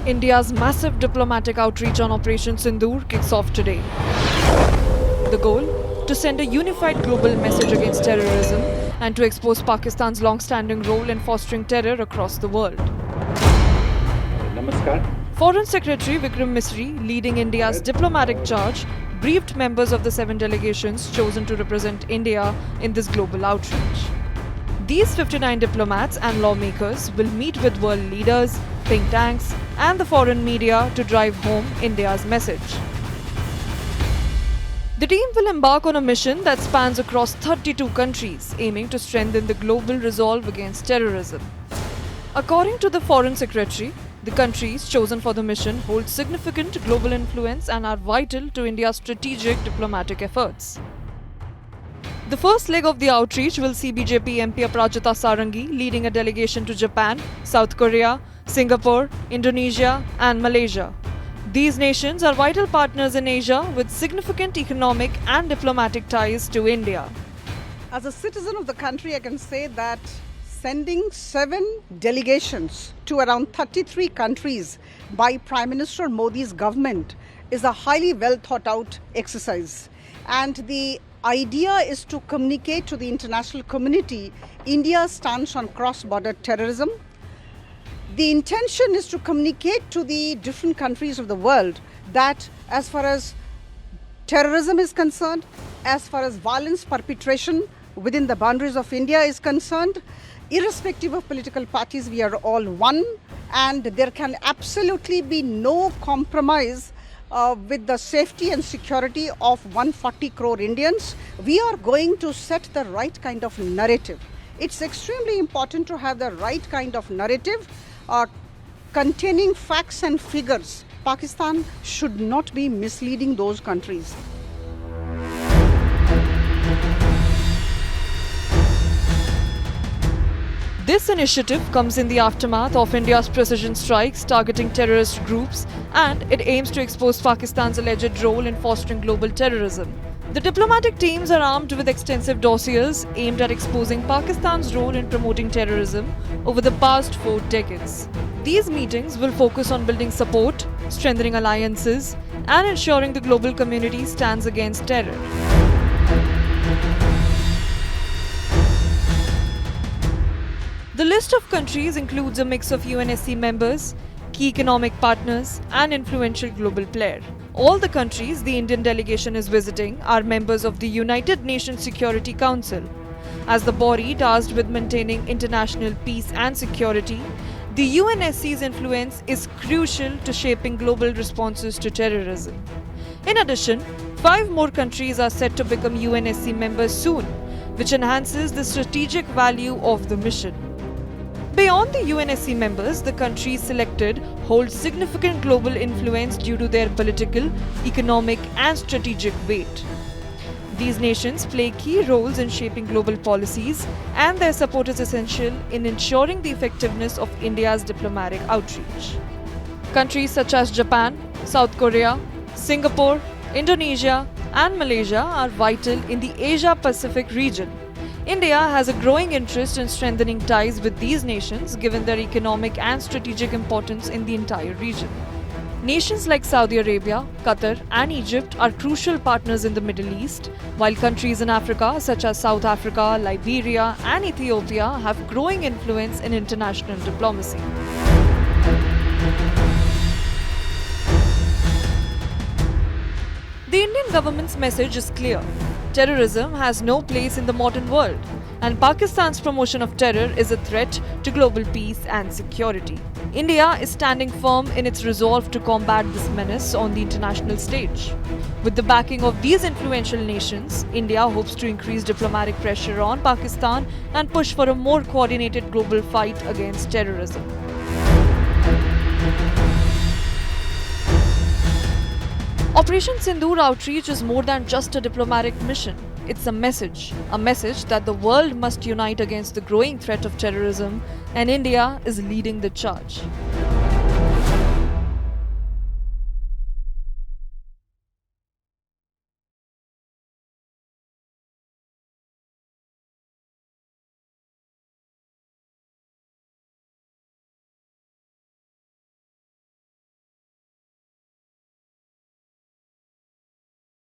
India's massive diplomatic outreach on Operation Sindoor kicks off today. The goal? To send a unified global message against terrorism and to expose Pakistan's long-standing role in fostering terror across the world. Namaskar. Foreign Secretary Vikram Misri, leading India's diplomatic charge, briefed members of the 7 delegations chosen to represent India in this global outreach. These 59 diplomats and lawmakers will meet with world leaders, think tanks, and the foreign media to drive home India's message. The team will embark on a mission that spans across 32 countries, aiming to strengthen the global resolve against terrorism. According to the Foreign Secretary, the countries chosen for the mission hold significant global influence and are vital to India's strategic diplomatic efforts. The first leg of the outreach will see BJP MP Aparajita Sarangi leading a delegation to Japan, South Korea, Singapore, Indonesia, and Malaysia. These nations are vital partners in Asia with significant economic and diplomatic ties to India. As a citizen of the country, I can say that sending 7 delegations to around 33 countries by Prime Minister Modi's government is a highly well thought out exercise. And the idea is to communicate to the international community India's stance on cross-border terrorism. The intention is to communicate to the different countries of the world that as far as terrorism is concerned, as far as violence perpetration within the boundaries of India is concerned, irrespective of political parties, we are all one, and there can absolutely be no compromise with the safety and security of 140 crore Indians. We are going to set the right kind of narrative. It's extremely important to have the right kind of narrative containing facts and figures. Pakistan should not be misleading those countries. This initiative comes in the aftermath of India's precision strikes targeting terrorist groups, and it aims to expose Pakistan's alleged role in fostering global terrorism. The diplomatic teams are armed with extensive dossiers aimed at exposing Pakistan's role in promoting terrorism over the past 4 decades. These meetings will focus on building support, strengthening alliances, and ensuring the global community stands against terror. The list of countries includes a mix of UNSC members, key economic partners, and influential global players. All the countries the Indian delegation is visiting are members of the United Nations Security Council. As the body tasked with maintaining international peace and security, the UNSC's influence is crucial to shaping global responses to terrorism. In addition, 5 more countries are set to become UNSC members soon, which enhances the strategic value of the mission. Beyond the UNSC members, the countries selected hold significant global influence due to their political, economic, and strategic weight. These nations play key roles in shaping global policies, and their support is essential in ensuring the effectiveness of India's diplomatic outreach. Countries such as Japan, South Korea, Singapore, Indonesia, and Malaysia are vital in the Asia-Pacific region. India has a growing interest in strengthening ties with these nations given their economic and strategic importance in the entire region. Nations like Saudi Arabia, Qatar, and Egypt are crucial partners in the Middle East, while countries in Africa such as South Africa, Liberia, and Ethiopia have growing influence in international diplomacy. The Indian government's message is clear. Terrorism has no place in the modern world, and Pakistan's promotion of terror is a threat to global peace and security. India is standing firm in its resolve to combat this menace on the international stage. With the backing of these influential nations, India hopes to increase diplomatic pressure on Pakistan and push for a more coordinated global fight against terrorism. Operation Sindoor outreach is more than just a diplomatic mission. It's a message that the world must unite against the growing threat of terrorism, and India is leading the charge.